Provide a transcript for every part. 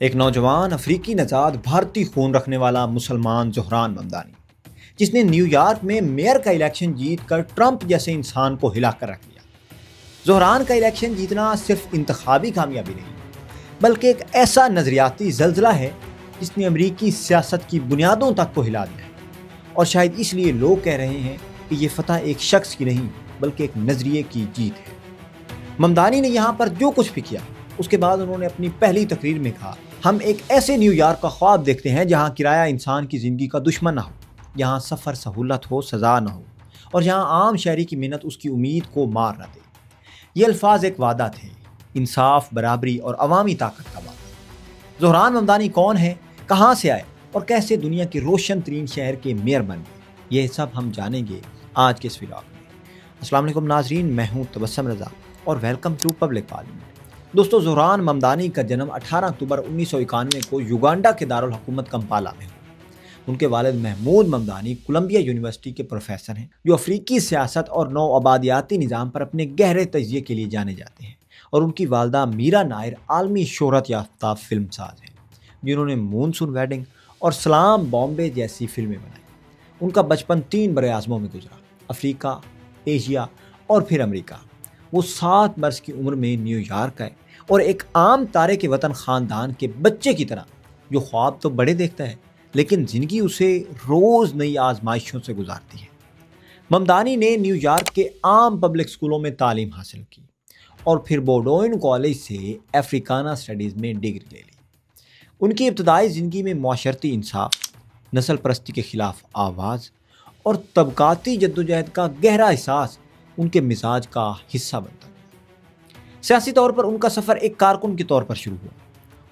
ایک نوجوان افریقی نژاد بھارتی خون رکھنے والا مسلمان زہران ممدانی، جس نے نیو یارک میں میئر کا الیکشن جیت کر ٹرمپ جیسے انسان کو ہلا کر رکھ دیا۔ زہران کا الیکشن جیتنا صرف انتخابی کامیابی نہیں بلکہ ایک ایسا نظریاتی زلزلہ ہے جس نے امریکی سیاست کی بنیادوں تک کو ہلا دیا ہے، اور شاید اس لیے لوگ کہہ رہے ہیں کہ یہ فتح ایک شخص کی نہیں بلکہ ایک نظریے کی جیت ہے۔ ممدانی نے یہاں پر جو کچھ بھی کیا، اس کے بعد انہوں نے اپنی پہلی تقریر میں کہا، ہم ایک ایسے نیو یارک کا خواب دیکھتے ہیں جہاں کرایہ انسان کی زندگی کا دشمن نہ ہو، جہاں سفر سہولت ہو سزا نہ ہو، اور جہاں عام شہری کی محنت اس کی امید کو مار نہ دے۔ یہ الفاظ ایک وعدہ تھے، انصاف، برابری اور عوامی طاقت کا وعدہ۔ زہران ممدانی کون ہے، کہاں سے آئے اور کیسے دنیا کے روشن ترین شہر کے میئر بن گئے، یہ سب ہم جانیں گے آج کے اس ولاگ میں۔ السلام علیکم ناظرین، میں ہوں تبسم رضا اور ویلکم ٹو پبلک پارلیمنٹ۔ دوستو، زہران ممدانی کا جنم 18 اکتوبر 1991 کو یوگانڈا کے دارالحکومت کمپالا میں ہوا۔ ان کے والد محمود ممدانی کولمبیا یونیورسٹی کے پروفیسر ہیں، جو افریقی سیاست اور نو آبادیاتی نظام پر اپنے گہرے تجزیے کے لیے جانے جاتے ہیں، اور ان کی والدہ میرا نائر عالمی شہرت یافتہ فلم ساز ہیں، جنہوں نے مونسون ویڈنگ اور سلام بامبے جیسی فلمیں بنائیں۔ ان کا بچپن 3 برے اعظموں میں گزرا، افریقہ، ایشیا اور پھر امریکہ۔ وہ 7 برس کی عمر میں نیو یارک آئے، اور ایک عام تارے کے وطن خاندان کے بچے کی طرح، جو خواب تو بڑے دیکھتا ہے لیکن زندگی اسے روز نئی آزمائشوں سے گزارتی ہے۔ ممدانی نے نیو یارک کے عام پبلک اسکولوں میں تعلیم حاصل کی اور پھر بورڈوئن کالج سے افریکانہ اسٹڈیز میں ڈگری لے لی۔ ان کی ابتدائی زندگی میں معاشرتی انصاف، نسل پرستی کے خلاف آواز اور طبقاتی جدوجہد کا گہرا احساس ان کے مزاج کا حصہ بنتا ہے۔ سیاسی طور پر ان کا سفر ایک کارکن کے طور پر شروع ہوا۔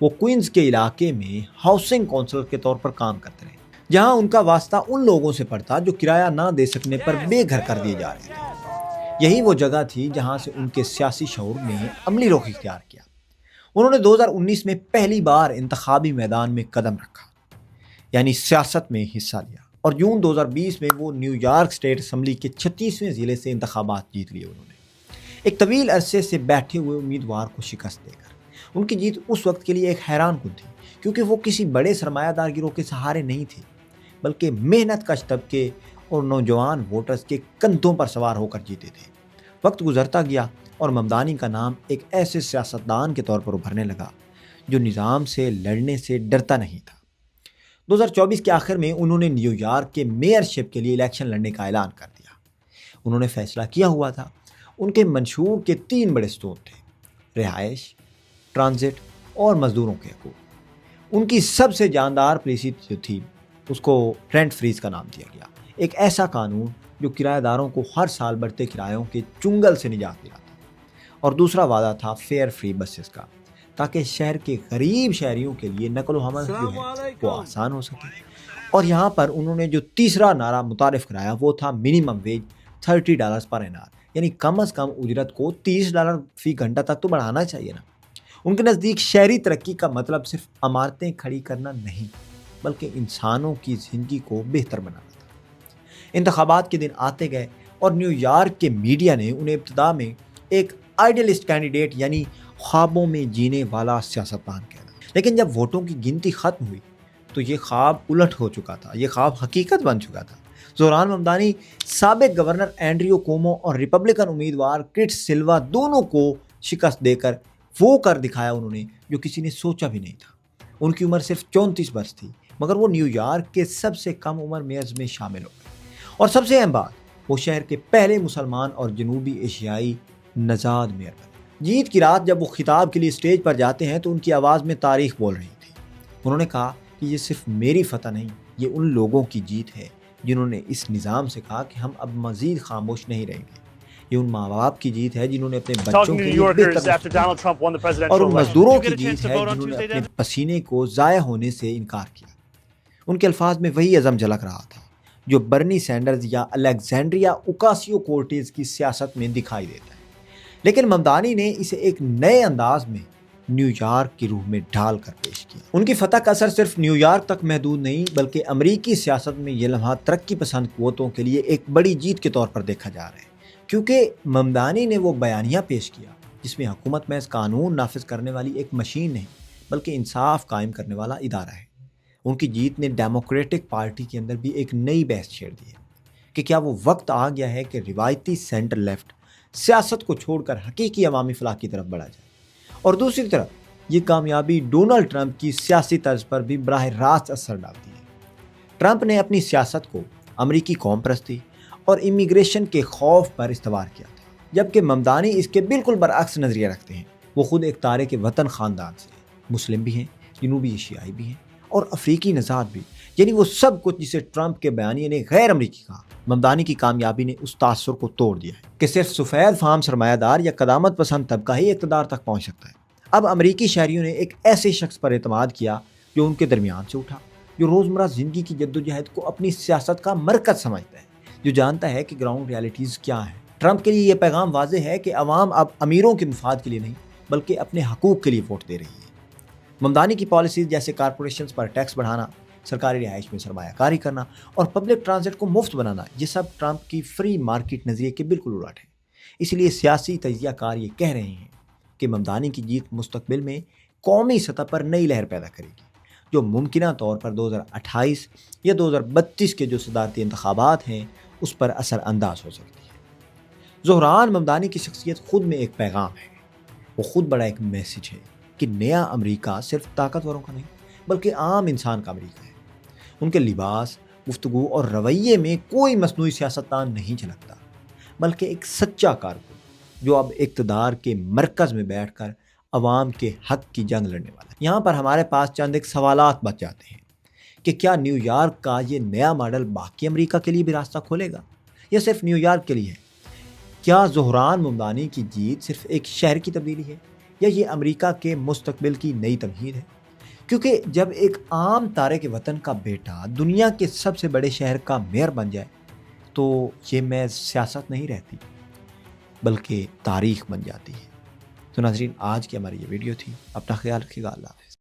وہ کوئنز کے علاقے میں ہاؤسنگ کونسل کے طور پر کام کرتے رہے، جہاں ان کا واسطہ ان لوگوں سے پڑتا جو کرایہ نہ دے سکنے پر بے گھر کر دیے جا رہے تھے۔ یہی وہ جگہ تھی جہاں سے ان کے سیاسی شعور نے عملی رخ اختیار کیا۔ انہوں نے 2019 میں پہلی بار انتخابی میدان میں قدم رکھا، یعنی سیاست میں حصہ لیا، اور جون 2020 میں وہ نیو یارک اسٹیٹ اسمبلی کے 36ویں ضلع سے انتخابات جیت لیے۔ انہوں نے ایک طویل عرصے سے بیٹھے ہوئے امیدوار کو شکست دے کر۔ ان کی جیت اس وقت کے لیے ایک حیران کن تھی، کیونکہ وہ کسی بڑے سرمایہ دار گروہ کے سہارے نہیں تھے، بلکہ محنت کش طبقے اور نوجوان ووٹرز کے کندھوں پر سوار ہو کر جیتے تھے۔ وقت گزرتا گیا اور ممدانی کا نام ایک ایسے سیاستدان کے طور پر ابھرنے لگا جو نظام سے لڑنے سے ڈرتا نہیں تھا۔ 2024 کے آخر میں انہوں نے نیو یارک کے میئر شپ کے لیے الیکشن لڑنے کا اعلان کر دیا۔ انہوں نے فیصلہ کیا ہوا تھا۔ ان کے منشور کے 3 بڑے ستون تھے: رہائش، ٹرانزٹ اور مزدوروں کے حقوق۔ ان کی سب سے جاندار پالیسی جو تھی، اس کو رینٹ فریز کا نام دیا گیا، ایک ایسا قانون جو کرایہ داروں کو ہر سال بڑھتے کرایوں کے چنگل سے نجات دلاتا۔ اور دوسرا وعدہ تھا فیئر فری بسز کا، تاکہ شہر کے غریب شہریوں کے لیے نقل و حمل جو ہے وہ آسان ہو سکے۔ اور یہاں پر انہوں نے جو تیسرا نعرہ متعارف کرایا وہ تھا منیمم ویج $30 پر آور، یعنی کم از کم اجرت کو $30 فی گھنٹہ تک تو بڑھانا چاہیے نا۔ ان کے نزدیک شہری ترقی کا مطلب صرف عمارتیں کھڑی کرنا نہیں، بلکہ انسانوں کی زندگی کو بہتر بنانا تھا۔ انتخابات کے دن آتے گئے اور نیو یارک کے میڈیا نے انہیں ابتدا میں ایک آئیڈیلسٹ کینڈیڈیٹ، یعنی خوابوں میں جینے والا سیاستدان کہا، لیکن جب ووٹوں کی گنتی ختم ہوئی تو یہ خواب الٹ ہو چکا تھا، یہ خواب حقیقت بن چکا تھا۔ زہران ممدانی سابق گورنر اینڈریو کومو اور ریپبلکن امیدوار کرٹ سلوا دونوں کو شکست دے کر وہ کر دکھایا انہوں نے جو کسی نے سوچا بھی نہیں تھا۔ ان کی عمر صرف 34 برس تھی، مگر وہ نیو یارک کے سب سے کم عمر میئرز میں شامل ہو گئے، اور سب سے اہم بات، وہ شہر کے پہلے مسلمان اور جنوبی ایشیائی نژاد میئر بنے۔ جیت کی رات جب وہ خطاب کے لیے اسٹیج پر جاتے ہیں تو ان کی آواز میں تاریخ بول رہی تھی۔ انہوں نے کہا کہ یہ صرف میری فتح نہیں، یہ ان لوگوں کی جیت ہے جنہوں نے اس نظام سے کہا کہ ہم اب مزید خاموش نہیں رہیں گے۔ یہ ان ماں باپ کی جیت ہے جنہوں نے اپنے بچوں کے لیے بہتر، اور ان مزدوروں کی جیت ہے جنہوں نے اپنے پسینے کو ضائع ہونے سے انکار کیا۔ ان کے الفاظ میں وہی عزم جھلک رہا تھا جو برنی سینڈرز یا الیگزینڈریا اوکاسیو کورٹیز کی سیاست میں دکھائی دیتا ہے، لیکن ممدانی نے اسے ایک نئے انداز میں نیو یارک کی روح میں ڈھال کر پیش کیا۔ ان کی فتح کا اثر صرف نیو یارک تک محدود نہیں، بلکہ امریکی سیاست میں یہ لمحہ ترقی پسند قوتوں کے لیے ایک بڑی جیت کے طور پر دیکھا جا رہا ہے، کیونکہ ممدانی نے وہ بیانیہ پیش کیا جس میں حکومت محض قانون نافذ کرنے والی ایک مشین نہیں بلکہ انصاف قائم کرنے والا ادارہ ہے۔ ان کی جیت نے ڈیموکریٹک پارٹی کے اندر بھی ایک نئی بحث چھیڑ دی ہے کہ کیا وہ وقت آ گیا ہے کہ روایتی سینٹر لیفٹ سیاست کو چھوڑ کر حقیقی عوامی فلاح کی طرف بڑھا جائے۔ اور دوسری طرف یہ کامیابی ڈونلڈ ٹرمپ کی سیاسی طرز پر بھی براہ راست اثر ڈالتی ہے۔ ٹرمپ نے اپنی سیاست کو امریکی قوم پرستی اور امیگریشن کے خوف پر استوار کیا تھا، جبکہ ممدانی اس کے بالکل برعکس نظریہ رکھتے ہیں۔ وہ خود ایک تارک وطن خاندان سے ہیں، مسلم بھی ہیں، جنوبی ایشیائی بھی ہیں اور افریقی نژاد بھی، یعنی وہ سب کچھ جسے ٹرمپ کے بیانیے نے غیر امریکی کہا۔ ممدانی کی کامیابی نے اس تاثر کو توڑ دیا ہے کہ صرف سفید فام سرمایہ دار یا قدامت پسند طبقہ ہی اقتدار تک پہنچ سکتا ہے۔ اب امریکی شہریوں نے ایک ایسے شخص پر اعتماد کیا جو ان کے درمیان سے اٹھا، جو روزمرہ زندگی کی جدوجہد کو اپنی سیاست کا مرکز سمجھتا ہے، جو جانتا ہے کہ گراؤنڈ ریالٹیز کیا ہیں۔ ٹرمپ کے لیے یہ پیغام واضح ہے کہ عوام اب امیروں کے مفاد کے لیے نہیں بلکہ اپنے حقوق کے لیے ووٹ دے رہی ہے۔ ممدانی کی پالیسیز جیسے کارپوریشنز پر ٹیکس بڑھانا، سرکاری رہائش میں سرمایہ کاری کرنا اور پبلک ٹرانزٹ کو مفت بنانا، یہ سب ٹرمپ کی فری مارکیٹ نظریے کے بالکل الٹ ہے۔ اس لیے سیاسی تجزیہ کار یہ کہہ رہے ہیں کہ ممدانی کی جیت مستقبل میں قومی سطح پر نئی لہر پیدا کرے گی، جو ممکنہ طور پر 2028 یا 2032 کے جو صدارتی انتخابات ہیں اس پر اثر انداز ہو سکتی ہے۔ زہران ممدانی کی شخصیت خود میں ایک پیغام ہے، وہ خود بڑا ایک میسج ہے کہ نیا امریکہ صرف طاقتوروں کا نہیں بلکہ عام انسان کا امریکہ ہے۔ ان کے لباس، گفتگو اور رویے میں کوئی مصنوعی سیاستدان نہیں جھلکتا، بلکہ ایک سچا کارکن جو اب اقتدار کے مرکز میں بیٹھ کر عوام کے حق کی جنگ لڑنے والا ہے۔ یہاں پر ہمارے پاس چند ایک سوالات بچ جاتے ہیں کہ کیا نیو یارک کا یہ نیا ماڈل باقی امریکہ کے لیے بھی راستہ کھولے گا یا صرف نیو یارک کے لیے ہے؟ کیا زہران ممدانی کی جیت صرف ایک شہر کی تبدیلی ہے یا یہ امریکہ کے مستقبل کی نئی تمہید ہے؟ کیونکہ جب ایک عام تارک وطن کا بیٹا دنیا کے سب سے بڑے شہر کا میئر بن جائے تو یہ محض سیاست نہیں رہتی بلکہ تاریخ بن جاتی ہے۔ تو ناظرین، آج کی ہماری یہ ویڈیو تھی، اپنا خیال رکھیے گا، اللہ حافظ۔